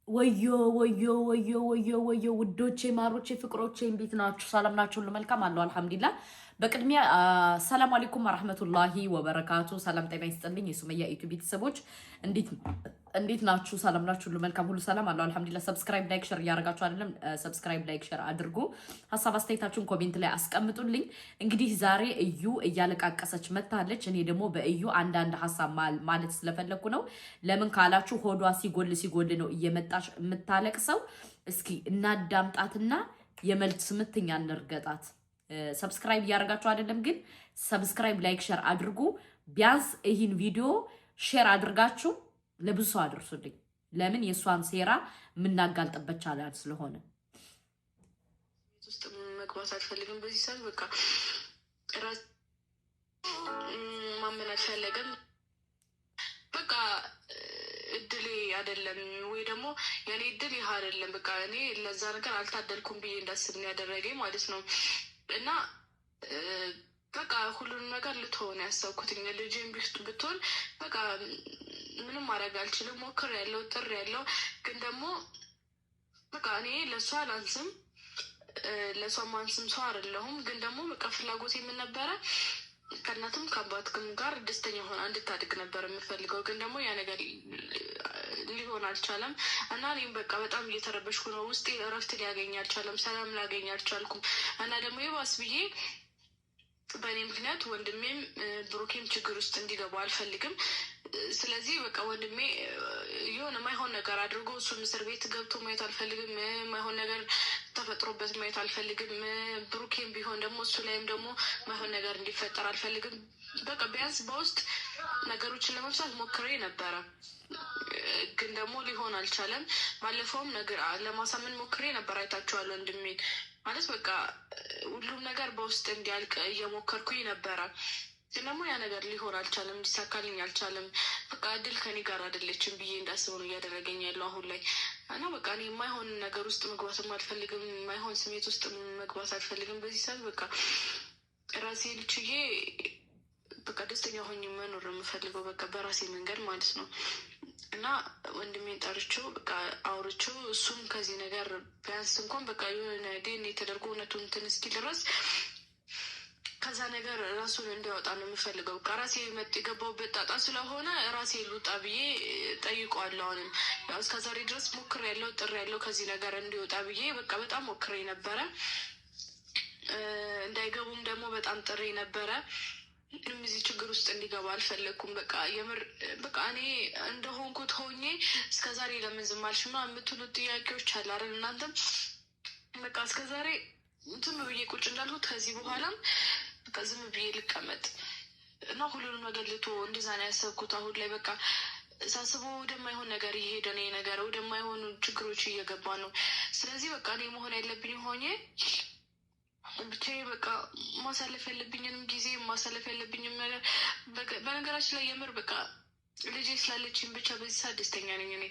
ወዮ ውዶቼ ማሮቼ ፍቅሮቼ እንዴት ናችሁ? ሰላም ናችሁ? ሁሉ መልካም አለው አልሐምዱሊላህ። በቅድሚያ ሰላም አለይኩም ወራህመቱላሂ ወበረካቱ። ሰላም ጤና ይስጥልኝ የሱመያ ኢቱ ቤተሰቦች እንዴት ናችሁ? ሰላም ናችሁ? ሁሉ መልካም ሁሉ ሰላም አለው አልሐምዱሊላህ። ሰብስክራይብ ላይክ ሼር እያደረጋችሁ አይደለም? ሰብስክራይብ ላይክ ሼር አድርጉ። ሀሳብ አስተያየታችሁን ኮሜንት ላይ አስቀምጡልኝ። እንግዲህ ዛሬ እዩ እያለቃቀሰች መታለች። እኔ ደግሞ በእዩ አንዳንድ ሀሳብ ማለት ስለፈለኩ ነው። ለምን ካላችሁ ሆዷ ሲጎል ነው እየመጣች የምታለቅሰው። እስኪ እናዳምጣትና የመልስ ምትኛ እንርገጣት። ሰብስክራይብ እያደረጋችሁ አይደለም? ግን ሰብስክራይብ ላይክ ሼር አድርጉ። ቢያንስ ይህን ቪዲዮ ሼር አድርጋችሁ ለብዙ ሰው አድርሱልኝ። ለምን የሷን ሴራ የምናጋልጥበት ቻላል ስለሆነ ውስጥ መግባት አልፈልግም። በዚህ ሰዓት በቃ ራስ ማመን አልፈለገም። በቃ እድሌ አይደለም ወይ ደግሞ የኔ እድል ይህ አይደለም። በቃ እኔ ለዛ ነገር አልታደልኩም ብዬ እንዳስብ ነው ያደረገኝ ማለት ነው። እና በቃ ሁሉንም ነገር ልትሆን ያሰብኩትኝ ልጅም ቢስቱ ብትሆን በቃ ምንም ማድረግ አልችልም። ሞክር ያለው ጥር ያለው ግን ደግሞ በቃ እኔ ለእሷ አላንስም፣ ለእሷ ማንስም ሰው አይደለሁም። ግን ደግሞ በቃ ፍላጎት የምን ነበረ ከእናትም ከአባትም ጋር ደስተኛ ሆና እንድታድግ ነበር የምፈልገው። ግን ደግሞ ያ ነገር ሊሆን አልቻለም እና እኔም በቃ በጣም እየተረበሽኩ ነው። ውስጤ እረፍት ሊያገኝ አልቻለም፣ ሰላም ላገኝ አልቻልኩም። እና ደግሞ የባስ ብዬ በእኔ ምክንያት ወንድሜም ብሩኬም ችግር ውስጥ እንዲገቡ አልፈልግም። ስለዚህ በቃ ወንድሜ የሆነ ማይሆን ነገር አድርጎ እሱም እስር ቤት ገብቶ ማየት አልፈልግም። ማይሆን ነገር ተፈጥሮበት ማየት አልፈልግም። ብሩኬም ቢሆን ደግሞ እሱ ላይም ደግሞ ማይሆን ነገር እንዲፈጠር አልፈልግም። በቃ ቢያንስ በውስጥ ነገሮችን ለመፍታት ሞክሬ ነበረ፣ ግን ደግሞ ሊሆን አልቻለም። ባለፈውም ነገር ለማሳመን ሞክሬ ነበር። አይታችኋል ወንድሜን ማለት በቃ ሁሉም ነገር በውስጥ እንዲያልቅ እየሞከርኩኝ ነበረ። ግን ደግሞ ያ ነገር ሊሆን አልቻለም፣ እንዲሳካልኝ አልቻለም። በቃ እድል ከኔ ጋር አይደለችም ብዬ እንዳስበው ነው እያደረገኝ ያለው አሁን ላይ። እና በቃ እኔ የማይሆን ነገር ውስጥ መግባትም አልፈልግም፣ የማይሆን ስሜት ውስጥ መግባት አልፈልግም። በዚህ ሰዓት በቃ ራሴን ችዬ በቃ ደስተኛ ሆኜ መኖር ነው የምፈልገው፣ በቃ በራሴ መንገድ ማለት ነው። እና ወንድሜን ጠርቼው በቃ አውርቼው እሱም ከዚህ ነገር ቢያንስ እንኳን በቃ የሆነ ዴን የተደርጎ እውነቱን እንትን እስኪል ድረስ ከዛ ነገር ራሱን እንዲያወጣ ነው የምፈልገው። በቃ ራሴ የገባሁበት ጣጣ ስለሆነ ራሴ ልውጣ ብዬ ጠይቀዋለሁ። አሁንም ያው እስከዛሬ ድረስ ሞክሬያለሁ፣ ጥሬያለሁ ከዚህ ነገር እንዲወጣ ብዬ በቃ በጣም ሞክሬ ነበረ። እንዳይገቡም ደግሞ በጣም ጥሬ ነበረ። ምንም እዚህ ችግር ውስጥ እንዲገባ አልፈለግኩም። በቃ የምር በቃ እኔ እንደሆንኩት ሆኜ እስከዛሬ ለምን ዝም አልሽ ምናምን የምትሉት ጥያቄዎች አለ አይደል? እናንተም በቃ እስከዛሬ ዝም ብዬ ቁጭ እንዳልኩት ከዚህ በኋላም በቃ ዝም ብዬ ልቀመጥ እና ሁሉንም ነገር ልቶ እንደዛ ነው ያሰብኩት። አሁን ላይ በቃ ሳስበው ወደማይሆን ነገር እየሄደ ነው ነገር፣ ወደማይሆኑ ችግሮች እየገባ ነው። ስለዚህ በቃ እኔ መሆን ያለብኝ ሆኜ ብቻ በቃ ማሳለፍ ያለብኝንም ጊዜ ማሳለፍ ያለብኝም ነገር በነገራችን ላይ የምር በቃ ልጄ ስላለችኝ ብቻ በዚህ ሰዓት ደስተኛ ነኝ እኔ።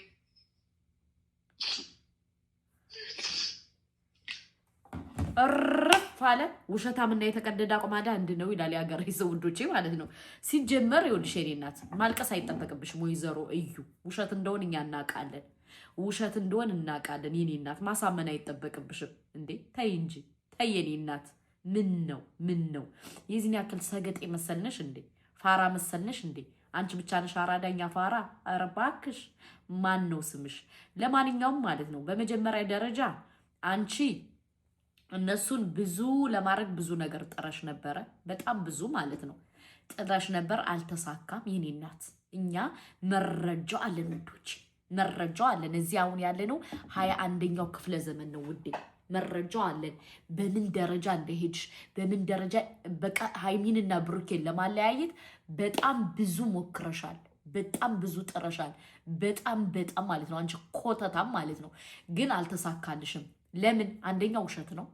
እረፍ አለ ውሸታምና የተቀደደ አቁማዳ አንድ ነው ይላል የሀገሬ ሰው ውዶቼ ማለት ነው። ሲጀመር ይኸውልሽ የኔ እናት ማልቀስ አይጠበቅብሽም። ወይዘሮ እዩ ውሸት እንደሆን እኛ እናውቃለን፣ ውሸት እንደሆን እናውቃለን። የኔ እናት ማሳመን አይጠበቅብሽም እንዴ። ተይ እንጂ ተይ የኔ እናት። ምን ነው የዚህን ያክል ሰገጤ መሰልነሽ እንዴ? ፋራ መሰልነሽ እንዴ? አንቺ ብቻ ነሽ አራዳኛ ፋራ? ኧረ እባክሽ ማን ነው ስምሽ? ለማንኛውም ማለት ነው በመጀመሪያ ደረጃ አንቺ እነሱን ብዙ ለማድረግ ብዙ ነገር ጥረሽ ነበረ፣ በጣም ብዙ ማለት ነው ጥረሽ ነበር፣ አልተሳካም። የኔ እናት እኛ መረጃው አለን ውዶች፣ መረጃው አለን። እዚህ አሁን ያለ ነው 21ኛው ክፍለ ዘመን ነው ውዴ፣ መረጃው አለን። በምን ደረጃ እንደሄድሽ በምን ደረጃ በቃ ሃይሚንና ብሩኬን ለማለያየት በጣም ብዙ ሞክረሻል፣ በጣም ብዙ ጥረሻል፣ በጣም ማለት ነው። አንቺ ኮተታም ማለት ነው። ግን አልተሳካልሽም። ለምን? አንደኛ ውሸት ነው፣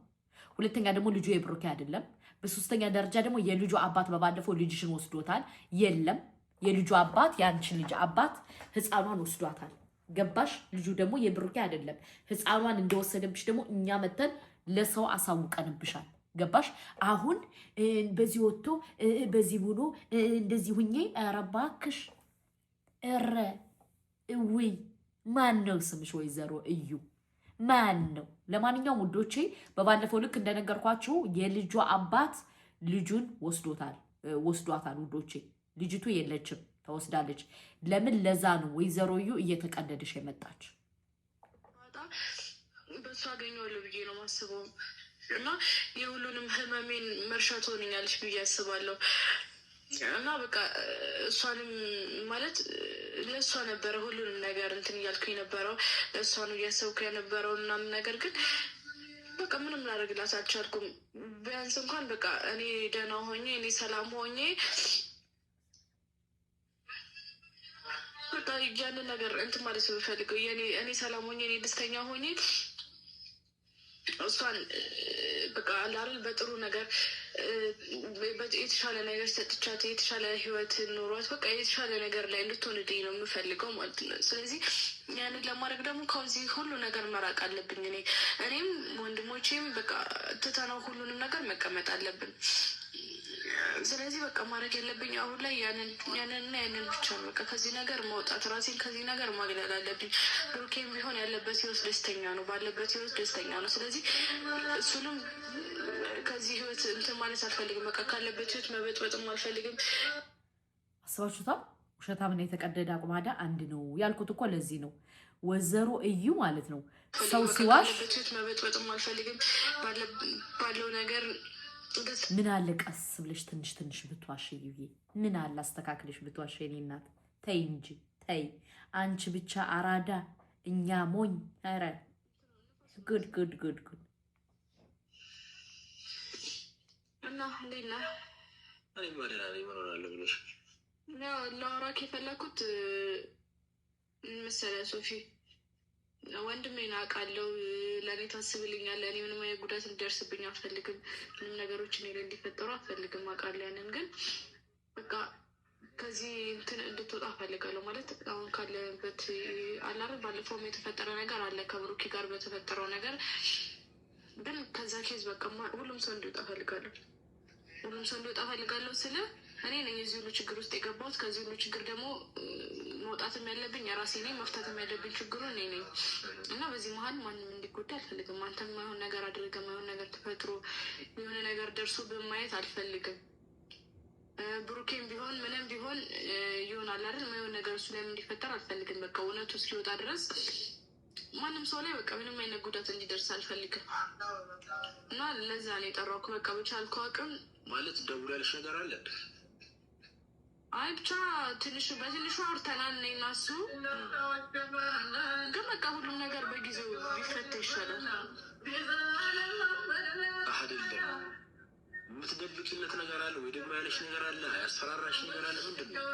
ሁለተኛ ደግሞ ልጁ የብሩኬ አይደለም፣ በሶስተኛ ደረጃ ደግሞ የልጁ አባት በባለፈው ልጅሽን ወስዶታል። የለም የልጁ አባት የአንቺን ልጅ አባት ህፃኗን ወስዷታል። ገባሽ? ልጁ ደግሞ የብሩኬ አይደለም። ህፃኗን እንደወሰደብሽ ደግሞ እኛ መተን ለሰው አሳውቀንብሻል። ገባሽ? አሁን በዚህ ወጥቶ በዚህ ብሎ እንደዚህ ሁኜ ኧረ እባክሽ ኧረ እውይ ማን ነው ስምሽ? ወይዘሮ እዩ ማን ነው? ለማንኛውም ውዶቼ በባለፈው ልክ እንደነገርኳችሁ የልጇ አባት ልጁን ወስዷታል ውዶቼ። ልጅቱ የለችም ተወስዳለች። ለምን? ለዛ ነው ወይዘሮ እዩ እየተቀደደሽ የመጣች። በሱ አገኘዋለሁ ብዬ ነው ማስበው እና የሁሉንም ህመሜን መርሻ ትሆንኛለች ብዬ አስባለሁ። እና በቃ እሷንም ማለት ለእሷ ነበረ ሁሉንም ነገር እንትን እያልኩ የነበረው ለእሷ ነው እያሰብኩ የነበረው ምናምን። ነገር ግን በቃ ምንም ላደርግላት አልቻልኩም። ቢያንስ እንኳን በቃ እኔ ደህና ሆኜ እኔ ሰላም ሆኜ በቃ ያንን ነገር እንትን ማለት ነው የምፈልገው። እኔ ሰላም ሆኜ እኔ ደስተኛ ሆኜ እሷን በቃ አላል በጥሩ ነገር የተሻለ ነገር ሰጥቻት የተሻለ ህይወት ኖሯት በቃ የተሻለ ነገር ላይ እንድትሆንልኝ ነው የምፈልገው ማለት ነው። ስለዚህ ያንን ለማድረግ ደግሞ ከዚህ ሁሉ ነገር መራቅ አለብኝ። እኔም ወንድሞቼም በቃ ትተነው ሁሉንም ነገር መቀመጥ አለብን። ስለዚህ በቃ ማድረግ ያለብኝ አሁን ላይ ያንንና ያንን ብቻ ነው። በቃ ከዚህ ነገር መውጣት፣ ራሴን ከዚህ ነገር ማግለል አለብኝ። ብሩኬም ቢሆን ያለበት ህይወት ደስተኛ ነው፣ ባለበት ህይወት ደስተኛ ነው። ስለዚህ እሱንም ከዚህ ህይወት እንትን ማለት አልፈልግም። በቃ ካለበት ህይወት መበጥበጥም አልፈልግም። አስባችሁታል? ውሸታምና የተቀደደ አቁማዳ አንድ ነው ያልኩት እኮ ለዚህ ነው። ወይዘሮ እዩ ማለት ነው ሰው ሲዋሽ መበጥበጥም አልፈልግም ባለው ነገር ምን አለ ቀስ ብለሽ ትንሽ ትንሽ ብትዋሽ እዩዬ፣ ምን አለ አስተካክለሽ ብትዋሽ። የኔ እናት ተይ እንጂ ተይ። አንቺ ብቻ አራዳ እኛ ሞኝ። ኧረ ጉድ ጉድ ጉድ ጉድ። እና እንዴት ነህ? እኔ ማደራ ላይ መኖራለሁ ብሎሽ ያው ለአውራክ የፈለኩት መሰለህ ሶፊ ወንድሜን አውቃለሁ። ለእኔ ታስብልኛለህ። እኔ ምንም አይነት ጉዳት እንዲደርስብኝ አልፈልግም። ምንም ነገሮች እኔ ላይ እንዲፈጠሩ አልፈልግም። አውቃለሁ ያንን። ግን በቃ ከዚህ እንትን እንድትወጣ እፈልጋለሁ። ማለት አሁን ካለበት አላረ ባለፈውም የተፈጠረ ነገር አለ ከብሩኪ ጋር በተፈጠረው ነገር። ግን ከዛ ኬዝ በቃ ሁሉም ሰው እንዲወጣ እፈልጋለሁ። ሁሉም ሰው እንዲወጣ እፈልጋለሁ ስለ እኔ ነኝ የዚህ ሁሉ ችግር ውስጥ የገባሁት። ከዚህ ሁሉ ችግር ደግሞ መውጣትም ያለብኝ የራሴ ነኝ፣ መፍታትም ያለብኝ ችግሩ እኔ ነኝ እና በዚህ መሀል ማንም እንዲጎዳ አልፈልግም። አንተም ማይሆን ነገር አድርገ ማይሆን ነገር ተፈጥሮ የሆነ ነገር ደርሶ በማየት አልፈልግም። ብሩኬም ቢሆን ምንም ቢሆን ይሆናል አይደል? ማይሆን ነገር እሱ ላይም እንዲፈጠር አልፈልግም። በቃ እውነቱ እስኪወጣ ድረስ ማንም ሰው ላይ በቃ ምንም አይነት ጉዳት እንዲደርስ አልፈልግም እና ለዛ ነው የጠራሁት። በቃ በቻልከው አቅም ማለት ደውል ያለሽ ነገር አለ። አይ ብቻ በትንሹ አውርተናል እኔ እና እሱ። ግን በቃ ሁሉም ነገር በጊዜው ቢፈታ ይሻላል። አይደለም የምትደብቂለት ነገር አለ ወይ ደግሞ ያለሽ ነገር አለ? ያስፈራራሽ ነገር አለ? ምንድን ነው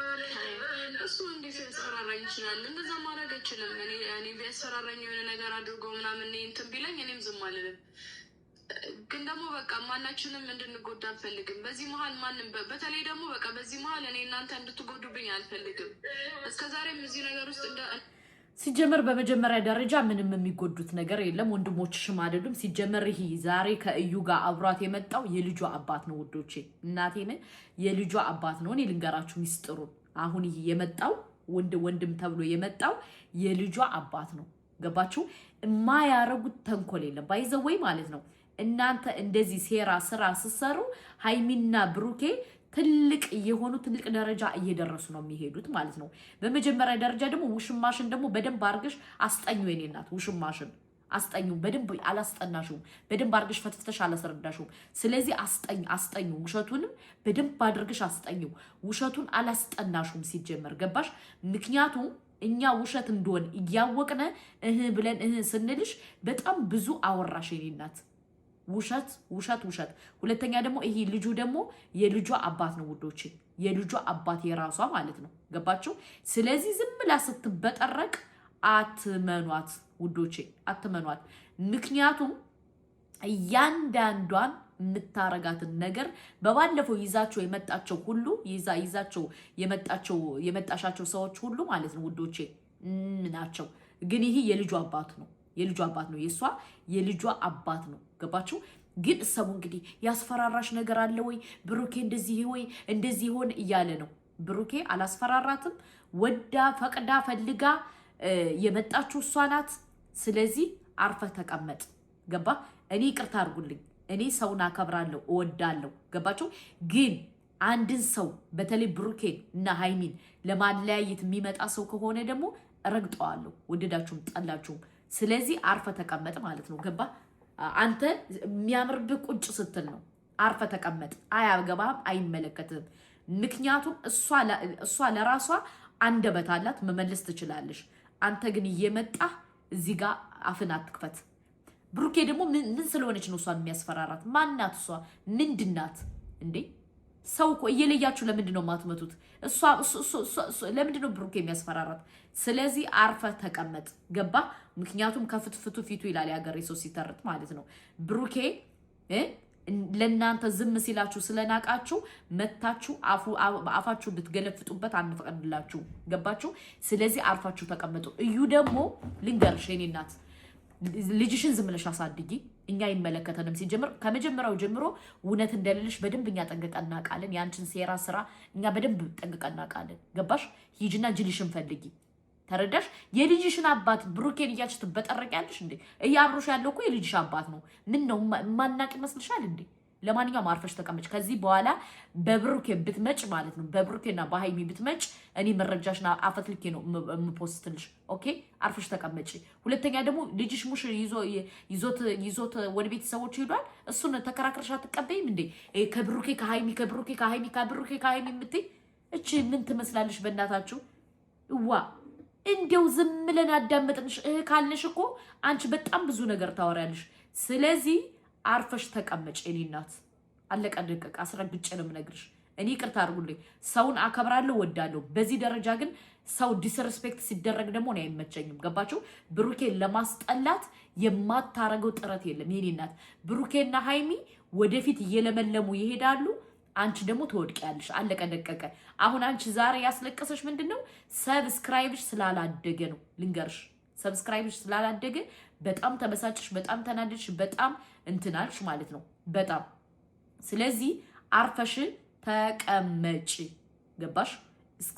እሱ? እንዴት ያስፈራራኝ ይችላል? እንደዛ ማድረግ አይችልም። እኔ ቢያስፈራራኝ የሆነ ነገር አድርጎ ምናምን እንትን ቢለኝ እኔም ዝም አልልም። ግን ደግሞ በቃ ማናችንም እንድንጎዳ አልፈልግም። በዚህ መሀል ማንም በተለይ ደግሞ በቃ በዚህ መሀል እኔ እናንተ እንድትጎዱብኝ አልፈልግም። እስከዛሬም እዚህ ነገር ውስጥ ሲጀመር በመጀመሪያ ደረጃ ምንም የሚጎዱት ነገር የለም። ወንድሞችሽም አይደሉም። ሲጀመር ይሄ ዛሬ ከእዩ ጋር አብሯት የመጣው የልጇ አባት ነው ውዶቼ። እናቴን የልጇ አባት ነው። እኔ ልንገራችሁ ሚስጥሩን። አሁን ይሄ የመጣው ወንድም ተብሎ የመጣው የልጇ አባት ነው። ገባችሁ? የማያረጉት ተንኮል የለም። ባይዘወይ ማለት ነው። እናንተ እንደዚህ ሴራ ስራ ስትሰሩ ሃይሚና ብሩኬ ትልቅ ደረጃ እየደረሱ ነው የሚሄዱት ማለት ነው። በመጀመሪያ ደረጃ ደግሞ ውሽማሽን ደግሞ በደንብ አርገሽ አስጠኙ። የኔ እናት ውሽማሽን አስጠኙ። በደንብ አላስጠናሽውም። በደንብ አርገሽ ፈትፍተሽ አላስረዳሽውም። ስለዚህ አስጠኙ። ውሸቱንም በደንብ አድርገሽ አስጠኙ። ውሸቱን አላስጠናሽውም ሲጀመር ገባሽ? ምክንያቱም እኛ ውሸት እንደሆን እያወቅነ ብለን ስንልሽ በጣም ብዙ አወራሽ የኔ እናት። ውሸት። ሁለተኛ ደግሞ ይሄ ልጁ ደግሞ የልጇ አባት ነው ውዶቼ። የልጇ አባት የራሷ ማለት ነው። ገባችሁ? ስለዚህ ዝም ብላ ስትበጠረቅ አትመኗት ውዶቼ፣ አትመኗት። ምክንያቱም እያንዳንዷን የምታረጋትን ነገር በባለፈው ይዛቸው የመጣቸው ሁሉ ይዛቸው የመጣሻቸው ሰዎች ሁሉ ማለት ነው ውዶቼ ናቸው። ግን ይሄ የልጇ አባት ነው። የእሷ የልጇ አባት ነው። ገባችሁ? ግን ሰው እንግዲህ ያስፈራራሽ ነገር አለ ወይ ብሩኬ እንደዚህ ሆን እያለ ነው። ብሩኬ አላስፈራራትም። ወዳ ፈቅዳ ፈልጋ የመጣችሁ እሷ ናት። ስለዚህ አርፈ ተቀመጥ። ገባ? እኔ ይቅርታ አድርጉልኝ። እኔ ሰውን አከብራለሁ፣ እወዳለሁ። ገባችሁ? ግን አንድን ሰው በተለይ ብሩኬን እና ሃይሚን ለማለያየት የሚመጣ ሰው ከሆነ ደግሞ ረግጠዋለሁ፣ ወደዳችሁም ጠላችሁም። ስለዚህ አርፈ ተቀመጥ ማለት ነው። ገባ? አንተ የሚያምርብህ ቁጭ ስትል ነው። አርፈ ተቀመጥ። አያገባህም፣ አይመለከትም። ምክንያቱም እሷ ለራሷ አንደበት አላት፣ መመለስ ትችላለሽ። አንተ ግን እየመጣህ እዚህ ጋር አፍን አትክፈት። ብሩኬ ደግሞ ምን ስለሆነች ነው እሷን የሚያስፈራራት? ማናት እሷ? ምንድናት እንዴ? ሰው እኮ እየለያችሁ ለምንድን ነው የማትመቱት? ለምንድን ነው ብሩኬ የሚያስፈራራት? ስለዚህ አርፈ ተቀመጥ። ገባ? ምክንያቱም ከፍትፍቱ ፊቱ ይላል የሀገሬ ሰው ሲተርት ማለት ነው። ብሩኬ ለእናንተ ዝም ሲላችሁ ስለናቃችሁ መታችሁ አፋችሁ እንድትገለፍጡበት አንፈቅድላችሁ። ገባችሁ? ስለዚህ አርፋችሁ ተቀመጡ። እዩ ደግሞ ልንገርሽ የኔ እናት፣ ልጅሽን ዝም ብለሽ አሳድጊ። እኛ አይመለከተንም። ሲጀምር ከመጀመሪያው ጀምሮ እውነት እንደሌለሽ በደንብ እኛ ጠንቅቀን እናውቃለን። ያንቺን ሴራ ስራ እኛ በደንብ ጠንቅቀን እናውቃለን። ገባሽ? ሂጂና ጅልሽን ፈልጊ። ተረዳሽ? የልጅሽን አባት ብሩኬን እያልሽ ትበጠረቂያለሽ እንዴ? እያብሮሽ ያለው እኮ የልጅሽ አባት ነው። ምን ነው ማናቅ ይመስልሻል እንዴ? ለማንኛውም አርፈሽ ተቀመጭ። ከዚህ በኋላ በብሩኬ ብትመጭ ማለት ነው፣ በብሩኬና በሃይሚ ብትመጭ እኔ መረጃሽና አፈትልኬ ነው የምፖስትልሽ። ኦኬ? አርፈሽ ተቀመጪ። ሁለተኛ ደግሞ ልጅሽ ሙሽ ይዞት ወደ ቤተሰቦች ሄዷል። እሱን ተከራክረሽ አትቀበይም እንዴ? ከብሩኬ ከሃይሚ ከብሩኬ ከሃይሚ ከብሩኬ ከሃይሚ የምትይ እቺ ምን ትመስላለሽ? በእናታችሁ ዋ እንዴው ዝም ብለን አዳመጥንሽ ካልንሽ እኮ አንቺ በጣም ብዙ ነገር ታወሪያለሽ። ስለዚህ አርፈሽ ተቀመጭ የኔ እናት። አለቀ ደቀቅ። አስረግጬ ነው የምነግርሽ። እኔ ይቅርታ አድርጉልኝ። ሰውን አከብራለሁ፣ ወዳለሁ። በዚህ ደረጃ ግን ሰው ዲስሬስፔክት ሲደረግ ደግሞ ነው አይመቸኝም። ገባችሁ? ብሩኬን ለማስጠላት የማታረገው ጥረት የለም የኔ እናት። ብሩኬና ሃይሚ ወደፊት እየለመለሙ ይሄዳሉ። አንቺ ደግሞ ትወድቂያለሽ። አለቀ ደቀቀ። አሁን አንቺ ዛሬ ያስለቀሰሽ ምንድነው? ሰብስክራይብሽ ስላላደገ ነው። ልንገርሽ፣ ሰብስክራይብሽ ስላላደገ በጣም ተበሳጭሽ፣ በጣም ተናደድሽ፣ በጣም እንትናልሽ ማለት ነው። በጣም ስለዚህ አርፈሽ ተቀመጪ። ገባሽ?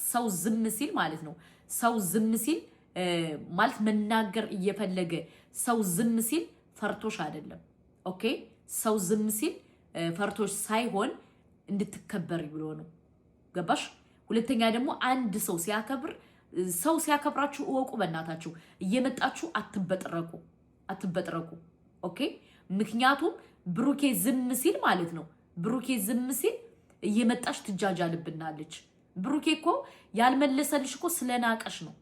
ሰው ዝም ሲል ማለት ነው። ሰው ዝም ሲል ማለት መናገር እየፈለገ ሰው ዝም ሲል ፈርቶሽ አይደለም። ኦኬ? ሰው ዝም ሲል ፈርቶሽ ሳይሆን እንድትከበር ብሎ ነው። ገባሽ? ሁለተኛ ደግሞ አንድ ሰው ሲያከብራችሁ እወቁ። በእናታችሁ እየመጣችሁ አትበጥረቁ። ኦኬ? ምክንያቱም ብሩኬ ዝም ሲል ማለት ነው፣ ብሩኬ ዝም ሲል እየመጣች ትጃጃልብናለች። ብሩኬ እኮ ያልመለሰልሽ እኮ ስለናቀሽ ነው።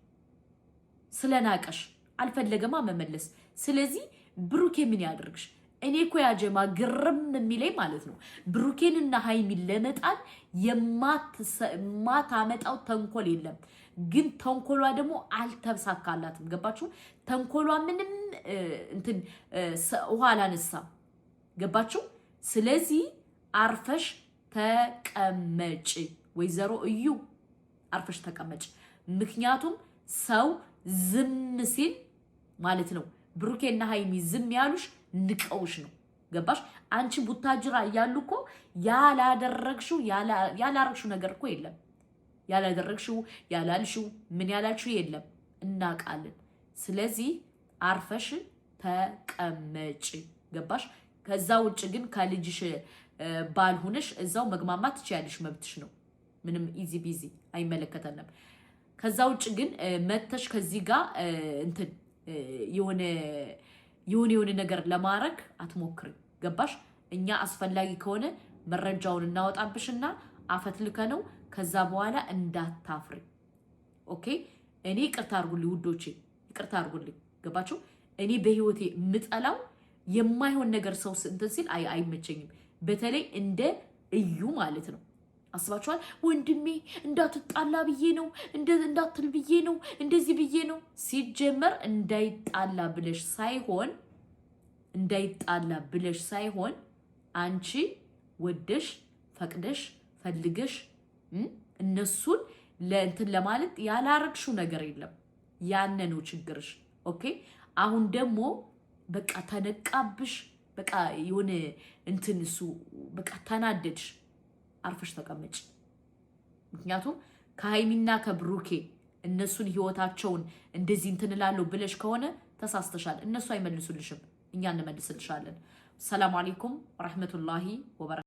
ስለናቀሽ አልፈለገማ መመለስ። ስለዚህ ብሩኬ ምን ያደርግሽ? እኔ እኮ ያጀማ ግርም የሚለኝ ማለት ነው ብሩኬንና ሃይሚን ለመጣል የማታመጣው ተንኮል የለም። ግን ተንኮሏ ደግሞ አልተሳካላትም። ገባችሁ? ተንኮሏ ምንም እንትን ውሃ አላነሳም። ገባችሁ? ስለዚህ አርፈሽ ተቀመጭ። ወይዘሮ እዩ አርፈሽ ተቀመጭ። ምክንያቱም ሰው ዝም ሲል ማለት ነው ብሩኬና ሃይሚ ዝም ያሉሽ ንቀውሽ ነው። ገባሽ? አንቺ ቡታጅራ እያሉ እኮ ያላረግሽው ነገር እኮ የለም። ያላደረግሽው ያላልሽው ምን ያላልሽው የለም። እናቃለን። ስለዚህ አርፈሽ ተቀመጭ። ገባሽ? ከዛ ውጭ ግን ከልጅሽ ባልሆነሽ እዛው መግማማት ትችያለሽ፣ መብትሽ ነው። ምንም ኢዚ ቢዚ አይመለከተንም። ከዛ ውጭ ግን መተሽ ከዚህ ጋር እንትን የሆነ ነገር ለማድረግ አትሞክሪ። ገባሽ? እኛ አስፈላጊ ከሆነ መረጃውን እናወጣብሽና አፈትልከ ነው። ከዛ በኋላ እንዳታፍሪ። ኦኬ? እኔ ይቅርታ አድርጉልኝ ውዶቼ፣ ይቅርታ አድርጉልኝ። ገባችሁ? እኔ በህይወቴ የምጠላው የማይሆን ነገር ሰው እንትን ሲል አይመቸኝም። በተለይ እንደ እዩ ማለት ነው። አስባችኋል? ወንድሜ እንዳትጣላ ብዬ ነው፣ እንዳትል ብዬ ነው፣ እንደዚህ ብዬ ነው። ሲጀመር እንዳይጣላ ብለሽ ሳይሆን አንቺ ወደሽ ፈቅደሽ ፈልገሽ እነሱን ለእንትን ለማለት ያላረግሽው ነገር የለም። ያነ ነው ችግርሽ። ኦኬ? አሁን ደግሞ በቃ ተነቃብሽ፣ በቃ የሆነ እንትን እሱ በቃ ተናደድሽ። አርፈሽ ተቀመጭ። ምክንያቱም ከሃይሚና ከብሩኬ እነሱን ህይወታቸውን እንደዚህ እንትን እላለሁ ብለሽ ከሆነ ተሳስተሻል። እነሱ አይመልሱልሽም፣ እኛ እንመልስልሻለን። ሰላም አለይኩም ወራህመቱላሂ ወበረካቱ።